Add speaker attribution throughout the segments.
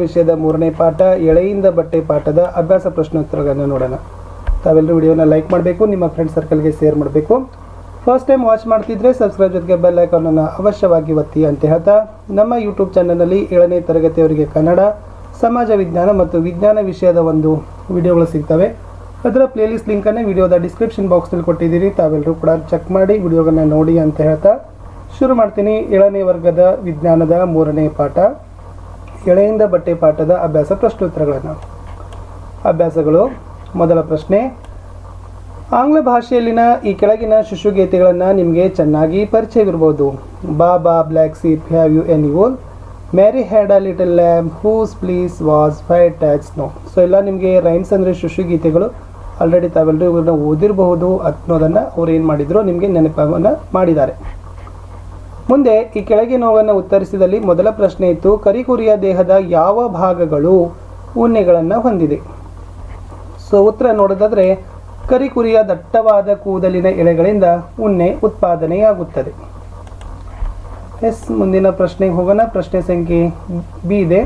Speaker 1: ವಿಷಯದ 3ನೇ ಪಾಠ ಎಳೆಯಿಂದ ಬಟ್ಟೆ ಪಾಠದ ಅಭ್ಯಾಸ ಪ್ರಶ್ನೋತ್ತರಗಳನ್ನು ನೋಡೋಣ. ತಾವೆಲ್ಲರೂ ವಿಡಿಯೋನ ಲೈಕ್ ಮಾಡಬೇಕು, ನಿಮ್ಮ ಫ್ರೆಂಡ್ ಸರ್ಕಲ್ಗೆ ಶೇರ್ ಮಾಡಬೇಕು. ಫಸ್ಟ್ ಟೈಮ್ ವಾಚ್ ಮಾಡ್ತಿದ್ರೆ ಸಬ್ಸ್ಕ್ರೈಬ್ ಜೊತೆಗೆ ಬೆಲ್ ಐಕಾನನ್ನು ಅವಶ್ಯವಾಗಿ ಒತ್ತಿ ಅಂತ ಹೇಳ್ತಾ, ನಮ್ಮ ಯೂಟ್ಯೂಬ್ ಚಾನಲ್ನಲ್ಲಿ 7ನೇ ತರಗತಿಯವರಿಗೆ ಕನ್ನಡ, ಸಮಾಜ ವಿಜ್ಞಾನ ಮತ್ತು ವಿಜ್ಞಾನ ವಿಷಯದ ಒಂದು ವಿಡಿಯೋಗಳು ಸಿಗ್ತವೆ. ಅದರ ಪ್ಲೇಲಿಸ್ಟ್ ಲಿಂಕನ್ನು ವಿಡಿಯೋದ ಡಿಸ್ಕ್ರಿಪ್ಷನ್ ಬಾಕ್ಸ್ನಲ್ಲಿ ಕೊಟ್ಟಿದ್ದೀರಿ. ತಾವೆಲ್ಲರೂ ಕೂಡ ಚೆಕ್ ಮಾಡಿ ವಿಡಿಯೋಗಳನ್ನ ನೋಡಿ ಅಂತ ಹೇಳ್ತಾ ಶುರು ಮಾಡ್ತೀನಿ. 7ನೇ ವರ್ಗದ ವಿಜ್ಞಾನದ 3ನೇ ಪಾಠ ಎಳೆಯಿಂದ ಬಟ್ಟೆ ಪಾಠದ ಅಭ್ಯಾಸ ಪ್ರಶ್ನೋತ್ತರಗಳನ್ನು. ಅಭ್ಯಾಸಗಳು. ಮೊದಲ ಪ್ರಶ್ನೆ, ಆಂಗ್ಲ ಭಾಷೆಯಲ್ಲಿನ ಈ ಕೆಳಗಿನ ಶಿಶುಗೀತೆಗಳನ್ನು ನಿಮಗೆ ಚೆನ್ನಾಗಿ ಪರಿಚಯವಿರ್ಬೋದು. Baa baa black sheep, have you any wool, Mary had a little lamb, whose fleece was white as snow. So ಎಲ್ಲ ನಿಮಗೆ ರೈಮ್ಸ್ ಅಂದರೆ ಶಿಶುಗೀತೆಗಳು. ಆಲ್ರೆಡಿ ತಾವೆಲ್ಲರೂ ಇವ್ರನ್ನ ಓದಿರಬಹುದು ಅನ್ನೋದನ್ನು ಅವ್ರು ಏನು ಮಾಡಿದ್ರು ನಿಮಗೆ ನೆನಪನ್ನು ಮಾಡಿದ್ದಾರೆ. ಮುಂದೆ ಈ ಕೆಳಗಿನವುಗಳನ್ನು ಉತ್ತರಿಸಿದಲ್ಲಿ ಮೊದಲ ಪ್ರಶ್ನೆ ಇತ್ತು, ಕರಿಕುರಿಯ ದೇಹದ ಯಾವ ಭಾಗಗಳು ಉಣ್ಣೆಗಳನ್ನು ಹೊಂದಿದೆ? ಸೊ ಉತ್ತರ ನೋಡೋದಾದರೆ ಕರಿಕುರಿಯ ದಟ್ಟವಾದ ಕೂದಲಿನ ಎಳೆಗಳಿಂದ ಉಣ್ಣೆ ಉತ್ಪಾದನೆಯಾಗುತ್ತದೆ. ಮುಂದಿನ ಪ್ರಶ್ನೆಗೆ ಹೋಗೋಣ. ಪ್ರಶ್ನೆ ಸಂಖ್ಯೆ ಬಿ ಇದೆ,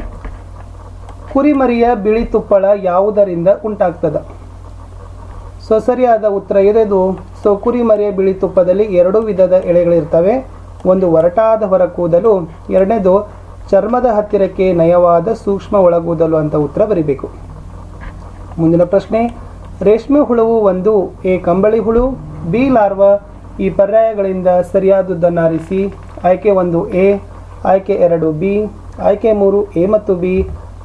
Speaker 1: ಕುರಿಮರಿಯ ಬಿಳಿ ತುಪ್ಪಳ ಯಾವುದರಿಂದ ಉಂಟಾಗ್ತದ? ಸೊ ಸರಿಯಾದ ಉತ್ತರ ಇರೋದು, ಸೊ ಕುರಿಮರಿಯ ಬಿಳಿ ತುಪ್ಪದಲ್ಲಿ 2 ವಿಧದ ಎಳೆಗಳಿರ್ತವೆ. ಒಂದು ಒರಟಾದ ಹೊರ ಕೂದಲು, ಎರಡನೇದು ಚರ್ಮದ ಹತ್ತಿರಕ್ಕೆ ನಯವಾದ ಸೂಕ್ಷ್ಮ ಒಳಗೂದಲು ಅಂತ ಉತ್ತರ ಬರೀಬೇಕು. ಮುಂದಿನ ಪ್ರಶ್ನೆ, ರೇಷ್ಮೆ ಹುಳುವು ಒಂದು, ಎ ಕಂಬಳಿ ಹುಳು, ಬಿ ಲಾರ್ವಾ. ಈ ಪರ್ಯಾಯಗಳಿಂದ ಸರಿಯಾದದ್ದನ್ನು ಆರಿಸಿ. ಆಯ್ಕೆ 1 ಎ, ಆಯ್ಕೆ 2 ಬಿ, ಆಯ್ಕೆ 3 ಎ ಮತ್ತು ಬಿ,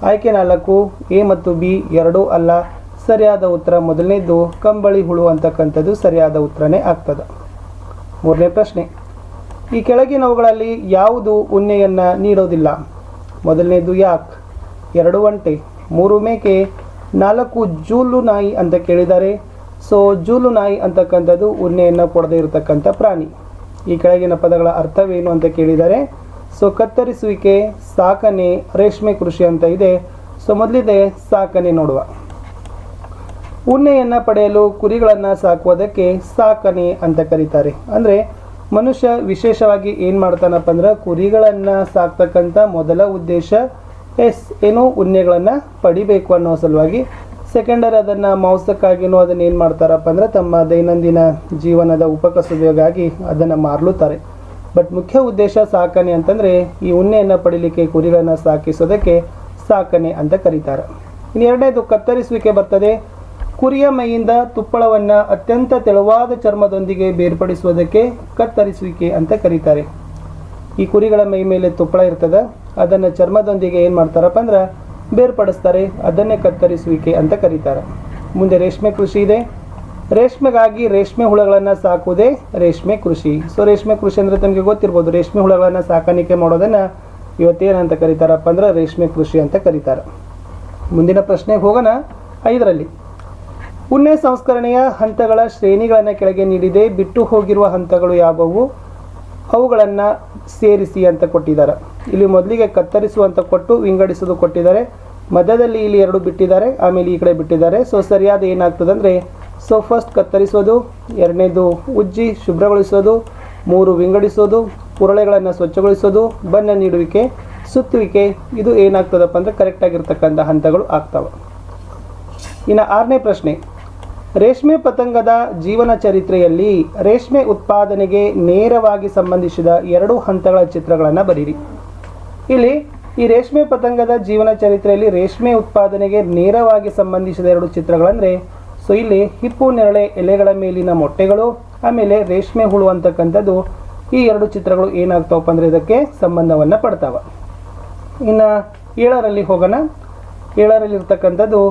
Speaker 1: ಆಯ್ಕೆ 4 ಎ ಮತ್ತು ಬಿ 2 ಅಲ್ಲ. ಸರಿಯಾದ ಉತ್ತರ ಮೊದಲನೇದು ಕಂಬಳಿ ಹುಳು ಅಂತಕ್ಕಂಥದ್ದು ಸರಿಯಾದ ಉತ್ತರನೇ ಆಗ್ತದೆ. 3ನೇ ಪ್ರಶ್ನೆ, ಈ ಕೆಳಗಿನವುಗಳಲ್ಲಿ ಯಾವುದು ಉಣ್ಣೆಯನ್ನು ನೀಡೋದಿಲ್ಲ? ಮೊದಲನೇದು ಯಾಕ್, 2 ಒಂಟೆ, 3 ಮೇಕೆ, 4 ಜೂಲು ನಾಯಿ ಅಂತ ಕೇಳಿದ್ದಾರೆ. ಸೊ ಜೂಲು ನಾಯಿ ಅಂತಕ್ಕಂಥದ್ದು ಉಣ್ಣೆಯನ್ನು ಕೊಡದೇ ಇರತಕ್ಕಂಥ ಪ್ರಾಣಿ. ಈ ಕೆಳಗಿನ ಪದಗಳ ಅರ್ಥವೇನು ಅಂತ ಕೇಳಿದ್ದಾರೆ. ಸೊ ಕತ್ತರಿಸುವಿಕೆ, ಸಾಕಣೆ, ರೇಷ್ಮೆ ಕೃಷಿ ಅಂತ ಇದೆ. ಸೊ ಮೊದಲಿದೆ ಸಾಕಣೆ ನೋಡುವ. ಉಣ್ಣೆಯನ್ನು ಪಡೆಯಲು ಕುರಿಗಳನ್ನು ಸಾಕುವುದಕ್ಕೆ ಸಾಕಣೆ ಅಂತ ಕರೀತಾರೆ. ಅಂದರೆ ಮನುಷ್ಯ ವಿಶೇಷವಾಗಿ ಏನು ಮಾಡ್ತಾನಪ್ಪ ಅಂದ್ರೆ ಕುರಿಗಳನ್ನು ಸಾಕ್ತಕ್ಕಂಥ ಮೊದಲ ಉದ್ದೇಶ ಏನು ಉಣ್ಣೆಗಳನ್ನು ಪಡಿಬೇಕು ಅನ್ನೋ ಸಲುವಾಗಿ. ಸೆಕೆಂಡರಿ ಅದನ್ನು ಮಾಂಸಕ್ಕಾಗಿನೂ ಅದನ್ನು ಏನು ಮಾಡ್ತಾರಪ್ಪ ಅಂದ್ರೆ ತಮ್ಮ ದೈನಂದಿನ ಜೀವನದ ಉಪಕಸುವಿಗಾಗಿ ಅದನ್ನು ಮಾರ್ಲುತ್ತಾರೆ. ಬಟ್ ಮುಖ್ಯ ಉದ್ದೇಶ ಸಾಕಣೆ ಅಂತಂದರೆ ಈ ಉಣ್ಣೆಯನ್ನು ಪಡಿಲಿಕ್ಕೆ ಕುರಿಗಳನ್ನು ಸಾಕಿಸೋದಕ್ಕೆ ಸಾಕಣೆ ಅಂತ ಕರೀತಾರೆ. ಇನ್ನು ಎರಡನೇದು ಕತ್ತರಿಸುವಿಕೆ ಬರ್ತದೆ. ಕುರಿಯ ಮೈಯಿಂದ ತುಪ್ಪಳವನ್ನು ಅತ್ಯಂತ ತೆಳುವಾದ ಚರ್ಮದೊಂದಿಗೆ ಬೇರ್ಪಡಿಸುವುದಕ್ಕೆ ಕತ್ತರಿಸುವಿಕೆ ಅಂತ ಕರೀತಾರೆ. ಈ ಕುರಿಗಳ ಮೈ ಮೇಲೆ ತುಪ್ಪಳ ಇರ್ತದೆ, ಅದನ್ನು ಚರ್ಮದೊಂದಿಗೆ ಏನು ಮಾಡ್ತಾರಪ್ಪ ಅಂದ್ರೆ ಬೇರ್ಪಡಿಸ್ತಾರೆ, ಅದನ್ನೇ ಕತ್ತರಿಸುವಿಕೆ ಅಂತ ಕರೀತಾರೆ. ಮುಂದೆ ರೇಷ್ಮೆ ಕೃಷಿ ಇದೆ. ರೇಷ್ಮೆಗಾಗಿ ರೇಷ್ಮೆ ಹುಳುಗಳನ್ನು ಸಾಕುವುದೇ ರೇಷ್ಮೆ ಕೃಷಿ. ಸೊ ರೇಷ್ಮೆ ಕೃಷಿ ಅಂದರೆ ತಮಗೆ ಗೊತ್ತಿರ್ಬೋದು, ರೇಷ್ಮೆ ಹುಳುಗಳನ್ನು ಸಾಕಾಣಿಕೆ ಮಾಡೋದನ್ನು ಇವತ್ತೇನಂತ ಕರೀತಾರಪ್ಪ ಅಂದ್ರೆ ರೇಷ್ಮೆ ಕೃಷಿ ಅಂತ ಕರೀತಾರೆ. ಮುಂದಿನ ಪ್ರಶ್ನೆಗೆ ಹೋಗೋಣ. 5ರಲ್ಲಿ ಉಣ್ಣೆ ಸಂಸ್ಕರಣೆಯ ಹಂತಗಳ ಶ್ರೇಣಿಗಳನ್ನು ಕೆಳಗೆ ನೀಡಿದೆ. ಬಿಟ್ಟು ಹೋಗಿರುವ ಹಂತಗಳು ಯಾವುವು? ಅವುಗಳನ್ನು ಸೇರಿಸಿ ಅಂತ ಕೊಟ್ಟಿದ್ದಾರೆ. ಇಲ್ಲಿ ಮೊದಲಿಗೆ ಕತ್ತರಿಸುವಂತ ಕೊಟ್ಟು ವಿಂಗಡಿಸೋದು ಕೊಟ್ಟಿದ್ದಾರೆ. ಮಧ್ಯದಲ್ಲಿ ಇಲ್ಲಿ 2 ಬಿಟ್ಟಿದ್ದಾರೆ, ಆಮೇಲೆ ಈ ಕಡೆ ಬಿಟ್ಟಿದ್ದಾರೆ. ಸೊ ಸರಿಯಾದ ಏನಾಗ್ತದೆ ಅಂದರೆ, ಸೊ ಫಸ್ಟ್ ಕತ್ತರಿಸೋದು, ಎರಡನೇದು ಉಜ್ಜಿ ಶುಭ್ರಗೊಳಿಸೋದು, 3 ವಿಂಗಡಿಸೋದು, ಪುರಳೆಗಳನ್ನು ಸ್ವಚ್ಛಗೊಳಿಸೋದು, ಬಣ್ಣ ನೀಡುವಿಕೆ, ಸುತ್ತುವಿಕೆ. ಇದು ಏನಾಗ್ತದಪ್ಪ ಅಂದರೆ ಕರೆಕ್ಟಾಗಿರ್ತಕ್ಕಂಥ ಹಂತಗಳು ಆಗ್ತವೆ. ಇನ್ನು 6ನೇ ಪ್ರಶ್ನೆ, ರೇಷ್ಮೆ ಪತಂಗದ ಜೀವನ ಚರಿತ್ರೆಯಲ್ಲಿ ರೇಷ್ಮೆ ಉತ್ಪಾದನೆಗೆ ನೇರವಾಗಿ ಸಂಬಂಧಿಸಿದ 2 ಹಂತಗಳ ಚಿತ್ರಗಳನ್ನು ಬರೀರಿ. ಇಲ್ಲಿ ಈ ರೇಷ್ಮೆ ಪತಂಗದ ಜೀವನ ಚರಿತ್ರೆಯಲ್ಲಿ ರೇಷ್ಮೆ ಉತ್ಪಾದನೆಗೆ ನೇರವಾಗಿ ಸಂಬಂಧಿಸಿದ 2 ಚಿತ್ರಗಳಂದರೆ, ಸೊ ಇಲ್ಲಿ ಹಿಪ್ಪು ನೇರಳೆ ಎಲೆಗಳ ಮೇಲಿನ ಮೊಟ್ಟೆಗಳು, ಆಮೇಲೆ ರೇಷ್ಮೆ ಹುಳು ಅಂತಕ್ಕಂಥದ್ದು. ಈ 2 ಚಿತ್ರಗಳು ಏನಾಗ್ತಾವಪ್ಪ ಅಂದರೆ ಇದಕ್ಕೆ ಸಂಬಂಧವನ್ನು ಪಡ್ತಾವೆ. ಇನ್ನು 7ರಲ್ಲಿ ಹೋಗೋಣ. 7ರಲ್ಲಿರ್ತಕ್ಕಂಥದ್ದು,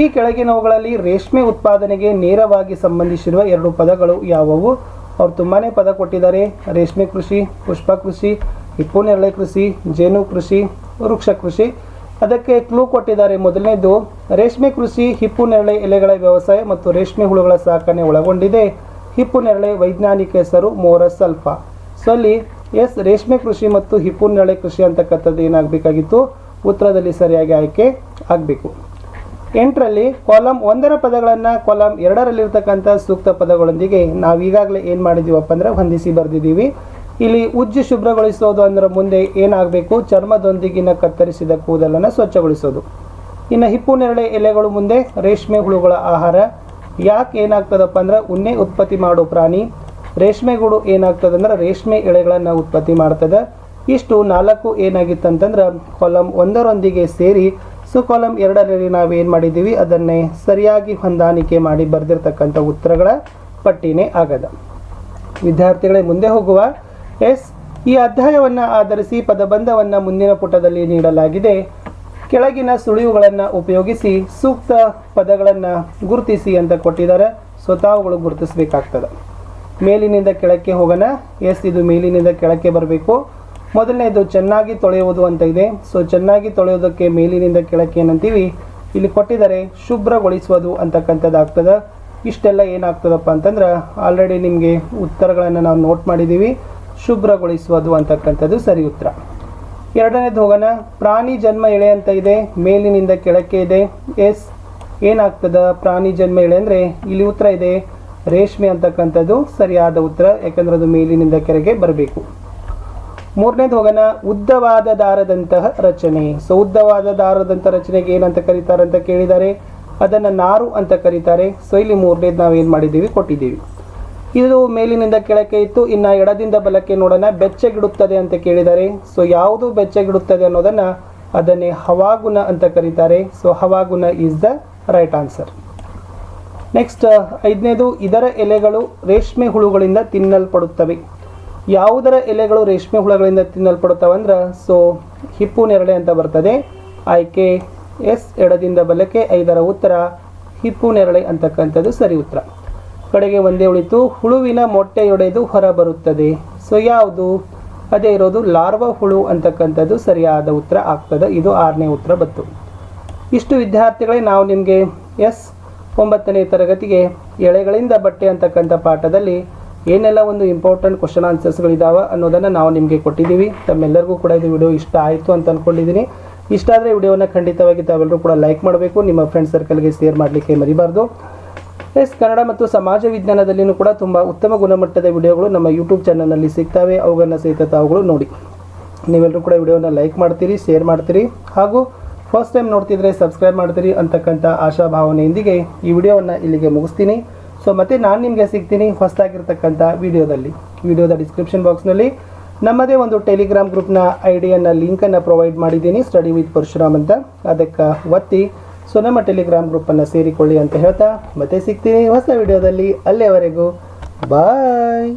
Speaker 1: ಈ ಕೆಳಗಿನವುಗಳಲ್ಲಿ ರೇಷ್ಮೆ ಉತ್ಪಾದನೆಗೆ ನೇರವಾಗಿ ಸಂಬಂಧಿಸಿರುವ 2 ಪದಗಳು ಯಾವುವು? ಅವ್ರು ತುಂಬಾ ಪದ ಕೊಟ್ಟಿದ್ದಾರೆ. ರೇಷ್ಮೆ ಕೃಷಿ, ಪುಷ್ಪ ಕೃಷಿ, ಹಿಪ್ಪು ನೇರಳೆ ಕೃಷಿ, ಜೇನು ಕೃಷಿ, ವೃಕ್ಷ ಕೃಷಿ. ಅದಕ್ಕೆ ಕ್ಲೂ ಕೊಟ್ಟಿದ್ದಾರೆ. ಮೊದಲನೇದು ರೇಷ್ಮೆ ಕೃಷಿ ಹಿಪ್ಪು ನೇರಳೆ ಎಲೆಗಳ ವ್ಯವಸಾಯ ಮತ್ತು ರೇಷ್ಮೆ ಹುಳುಗಳ ಸಾಕಣೆ ಒಳಗೊಂಡಿದೆ. ಹಿಪ್ಪು ನೇರಳೆ ವೈಜ್ಞಾನಿಕ ಹೆಸರು ಮೋರಸ್ ಅಲ್ಫಾ. ಸೊ ಅಲ್ಲಿ ಎಸ್ ರೇಷ್ಮೆ ಕೃಷಿ ಮತ್ತು ಹಿಪ್ಪು ನೇರಳೆ ಕೃಷಿ ಅಂತಕ್ಕಂಥದ್ದು ಏನಾಗಬೇಕಾಗಿತ್ತು? ಉತ್ತರದಲ್ಲಿ ಸರಿಯಾಗಿ ಆಯ್ಕೆ ಆಗಬೇಕು. 8ರಲ್ಲಿ ಕಾಲಮ್ 1ರ ಪದಗಳನ್ನು ಕಾಲಮ್ 2ರಲ್ಲಿರ್ತಕ್ಕಂಥ ಸೂಕ್ತ ಪದಗಳೊಂದಿಗೆ ನಾವು ಈಗಾಗಲೇ ಏನು ಮಾಡಿದ್ದೀವಪ್ಪ ಅಂದರೆ ಹೊಂದಿಸಿ ಬರೆದಿದ್ದೀವಿ. ಇಲ್ಲಿ ಉಜ್ಜಿ ಶುಭ್ರಗೊಳಿಸೋದು ಅಂದ್ರೆ ಮುಂದೆ ಏನಾಗಬೇಕು, ಚರ್ಮದೊಂದಿಗಿನ ಕತ್ತರಿಸಿದ ಕೂದಲನ್ನು ಸ್ವಚ್ಛಗೊಳಿಸೋದು. ಇನ್ನು ಹಿಪ್ಪು ನೇರಳೆ ಎಲೆಗಳು ಮುಂದೆ ರೇಷ್ಮೆ ಹುಳುಗಳ ಆಹಾರ. ಯಾಕೆ ಏನಾಗ್ತದಪ್ಪ ಅಂದ್ರೆ ಉಣ್ಣೆ ಉತ್ಪತ್ತಿ ಮಾಡೋ ಪ್ರಾಣಿ. ರೇಷ್ಮೆಗೂಡು ಏನಾಗ್ತದೆ ಅಂದ್ರೆ ರೇಷ್ಮೆ ಎಳೆಗಳನ್ನು ಉತ್ಪತ್ತಿ ಮಾಡ್ತದೆ. ಇಷ್ಟು 4 ಏನಾಗಿತ್ತಂತಂದ್ರೆ ಕಾಲಮ್ 1ರೊಂದಿಗೆ ಸೇರಿ ಕಾಲಮ್ 2ರಲ್ಲಿ ನಾವೇನು ಮಾಡಿದ್ದೀವಿ ಅದನ್ನೇ ಸರಿಯಾಗಿ ಹೊಂದಾಣಿಕೆ ಮಾಡಿ ಬರೆದಿರ್ತಕ್ಕಂಥ ಉತ್ತರಗಳ ಪಟ್ಟಿನೇ ಆಗದ. ವಿದ್ಯಾರ್ಥಿಗಳೇ ಮುಂದೆ ಹೋಗುವ. ಈ ಅಧ್ಯಾಯವನ್ನು ಆಧರಿಸಿ ಪದಬಂಧವನ್ನು ಮುಂದಿನ ಪುಟದಲ್ಲಿ ನೀಡಲಾಗಿದೆ. ಕೆಳಗಿನ ಸುಳಿವುಗಳನ್ನು ಉಪಯೋಗಿಸಿ ಸೂಕ್ತ ಪದಗಳನ್ನು ಗುರುತಿಸಿ ಅಂತ ಕೊಟ್ಟಿದ್ದಾರೆ. ತಾವುಗಳು ಗುರುತಿಸಬೇಕಾಗ್ತದೆ. ಮೇಲಿನಿಂದ ಕೆಳಕ್ಕೆ ಹೋಗೋಣ. ಇದು ಮೇಲಿನಿಂದ ಕೆಳಕ್ಕೆ ಬರಬೇಕು. ಮೊದಲನೇದು ಚೆನ್ನಾಗಿ ತೊಳೆಯುವುದು ಅಂತ ಇದೆ. ಚೆನ್ನಾಗಿ ತೊಳೆಯೋದಕ್ಕೆ ಮೇಲಿನಿಂದ ಕೆಳಕ್ಕೆ ಏನಂತೀವಿ, ಇಲ್ಲಿ ಕೊಟ್ಟಿದ್ದಾರೆ ಶುಭ್ರಗೊಳಿಸುವುದು ಅಂತಕ್ಕಂಥದ್ದು ಆಗ್ತದೆ. ಇಷ್ಟೆಲ್ಲ ಏನಾಗ್ತದಪ್ಪ ಅಂತಂದ್ರೆ ಆಲ್ರೆಡಿ ನಿಮಗೆ ಉತ್ತರಗಳನ್ನು ನಾವು ನೋಟ್ ಮಾಡಿದ್ದೀವಿ. ಶುಭ್ರಗೊಳಿಸುವುದು ಅಂತಕ್ಕಂಥದ್ದು ಸರಿ ಉತ್ತರ. ಎರಡನೇದು ಹೋಗೋಣ. ಪ್ರಾಣಿ ಜನ್ಮ ಎಳೆ ಅಂತ ಇದೆ, ಮೇಲಿನಿಂದ ಕೆಳಕ್ಕೆ ಇದೆ. ಏನಾಗ್ತದ ಪ್ರಾಣಿ ಜನ್ಮ ಎಳೆ ಅಂದರೆ ಇಲ್ಲಿ ಉತ್ತರ ಇದೆ ರೇಷ್ಮೆ ಅಂತಕ್ಕಂಥದ್ದು ಸರಿಯಾದ ಉತ್ತರ, ಯಾಕಂದ್ರೆ ಅದು ಮೇಲಿನಿಂದ ಕೆಳಗೆ ಬರಬೇಕು. ಮೂರನೇದು ಹೋಗೋಣ. ಉದ್ದವಾದ ದಾರದಂತಹ ರಚನೆ. ಉದ್ದವಾದ ದಾರದಂತಹ ರಚನೆಗೆ ಏನಂತ ಕರೀತಾರೆ ಅಂತ ಕೇಳಿದ್ದಾರೆ, ಅದನ್ನು ನಾರು ಅಂತ ಕರೀತಾರೆ. ಇಲ್ಲಿ ಮೂರನೇದು ನಾವೇನು ಮಾಡಿದ್ದೀವಿ ಕೊಟ್ಟಿದ್ದೀವಿ. ಇದು ಮೇಲಿನಿಂದ ಕೆಳಕ್ಕೆ ಇತ್ತು. ಇನ್ನು ಎಡದಿಂದ ಬಲಕ್ಕೆ ನೋಡೋಣ. ಬೆಚ್ಚಗಿಡುತ್ತದೆ ಅಂತ ಕೇಳಿದ್ದಾರೆ. ಯಾವುದು ಬೆಚ್ಚಗಿಡುತ್ತದೆ ಅನ್ನೋದನ್ನು ಅದನ್ನೇ ಹವಾಗುಣ ಅಂತ ಕರೀತಾರೆ. ಹವಾಗುಣ is the right answer. Next 5ನೇದು. ಇದರ ಎಲೆಗಳು ರೇಷ್ಮೆ ಹುಳುಗಳಿಂದ ತಿನ್ನಲ್ಪಡುತ್ತವೆ. ಯಾವುದರ ಎಲೆಗಳು ರೇಷ್ಮೆ ಹುಳುಗಳಿಂದ ತಿನ್ನಲ್ಪಡುತ್ತವೆ ಅಂದ್ರೆ ಹಿಪ್ಪು ನೇರಳೆ ಅಂತ ಬರ್ತದೆ. ಆಯ್ಕೆ ಎಡದಿಂದ ಬಲಕ್ಕೆ. 5ರ ಉತ್ತರ ಹಿಪ್ಪು ನೇರಳೆ ಅಂತಕ್ಕಂಥದ್ದು ಸರಿ ಉತ್ತರ. ಕಡೆಗೆ ಒಂದೇ ಉಳಿತು. ಹುಳುವಿನ ಮೊಟ್ಟೆಯೊಡೆದು ಹೊರ ಬರುತ್ತದೆ. ಯಾವುದು, ಅದೇ ಇರೋದು ಲಾರ್ವಾ ಹುಳು ಅಂತಕ್ಕಂಥದ್ದು ಸರಿಯಾದ ಉತ್ತರ ಆಗ್ತದೆ. ಇದು 6ನೇ ಉತ್ತರ ಬಂತು. ಇಷ್ಟು ವಿದ್ಯಾರ್ಥಿಗಳೇ ನಾವು ನಿಮಗೆ 9ನೇ ತರಗತಿಗೆ ಎಳೆಗಳಿಂದ ಬಟ್ಟೆ ಅಂತಕ್ಕಂಥ ಪಾಠದಲ್ಲಿ ಏನೆಲ್ಲ ಒಂದು ಇಂಪಾರ್ಟೆಂಟ್ ಕ್ವಶನ್ ಆನ್ಸರ್ಸ್ಗಳಿದ್ದಾವೆ ಅನ್ನೋದನ್ನು ನಾವು ನಿಮಗೆ ಕೊಟ್ಟಿದ್ದೀವಿ. ತಮ್ಮೆಲ್ಲರಿಗೂ ಕೂಡ ಇದು ವಿಡಿಯೋ ಇಷ್ಟ ಆಯಿತು ಅಂತ ಅಂದ್ಕೊಂಡಿದ್ದೀನಿ. ಇಷ್ಟ ಆದರೆ ವಿಡಿಯೋನ ಖಂಡಿತವಾಗಿ ತಾವೆಲ್ಲರೂ ಕೂಡ ಲೈಕ್ ಮಾಡಬೇಕು. ನಿಮ್ಮ ಫ್ರೆಂಡ್ ಸರ್ಕಲ್ಗೆ ಶೇರ್ ಮಾಡಲಿಕ್ಕೆ ಮರಿಬಾರ್ದು. ಕನ್ನಡ ಮತ್ತು ಸಮಾಜ ವಿಜ್ಞಾನದಲ್ಲಿಯೂ ಕೂಡ ತುಂಬ ಉತ್ತಮ ಗುಣಮಟ್ಟದ ವಿಡಿಯೋಗಳು ನಮ್ಮ ಯೂಟ್ಯೂಬ್ ಚಾನಲ್ನಲ್ಲಿ ಸಿಗ್ತವೆ. ಅವುಗಳನ್ನು ಸಹಿತ ತಾವುಗಳು ನೋಡಿ. ನೀವೆಲ್ಲರೂ ಕೂಡ ವಿಡಿಯೋನ ಲೈಕ್ ಮಾಡ್ತೀರಿ, ಶೇರ್ ಮಾಡ್ತೀರಿ, ಹಾಗೂ ಫಸ್ಟ್ ಟೈಮ್ ನೋಡ್ತಿದ್ರೆ ಸಬ್ಸ್ಕ್ರೈಬ್ ಮಾಡ್ತೀರಿ ಅಂತಕ್ಕಂಥ ಆಶಾಭಾವನೆಯೊಂದಿಗೆ ಈ ವಿಡಿಯೋವನ್ನು ಇಲ್ಲಿಗೆ ಮುಗಿಸ್ತೀನಿ. ಮತ್ತೆ ನಾನು ನಿಮಗೆ ಸಿಗ್ತೀನಿ ಹೊಸದಾಗಿರ್ತಕ್ಕಂಥ ವಿಡಿಯೋದ ಡಿಸ್ಕ್ರಿಪ್ಷನ್ ಬಾಕ್ಸ್ನಲ್ಲಿ ನಮ್ಮದೇ ಒಂದು ಟೆಲಿಗ್ರಾಮ್ ಗ್ರೂಪ್ನ ಐಡಿಯನ್ನು ಲಿಂಕನ್ನು ಪ್ರೊವೈಡ್ ಮಾಡಿದ್ದೀನಿ, ಸ್ಟಡಿ ವಿತ್ ಪರಶುರಾಮ್ ಅಂತ. ಅದಕ್ಕೆ ಒತ್ತಿ ನಮ್ಮ ಟೆಲಿಗ್ರಾಮ್ ಗ್ರೂಪನ್ನು ಸೇರಿಕೊಳ್ಳಿ ಅಂತ ಹೇಳ್ತಾ ಮತ್ತೆ ಸಿಗ್ತೀನಿ ಹೊಸ ವಿಡಿಯೋದಲ್ಲಿ. ಅಲ್ಲಿಯವರೆಗೂ ಬಾಯ್.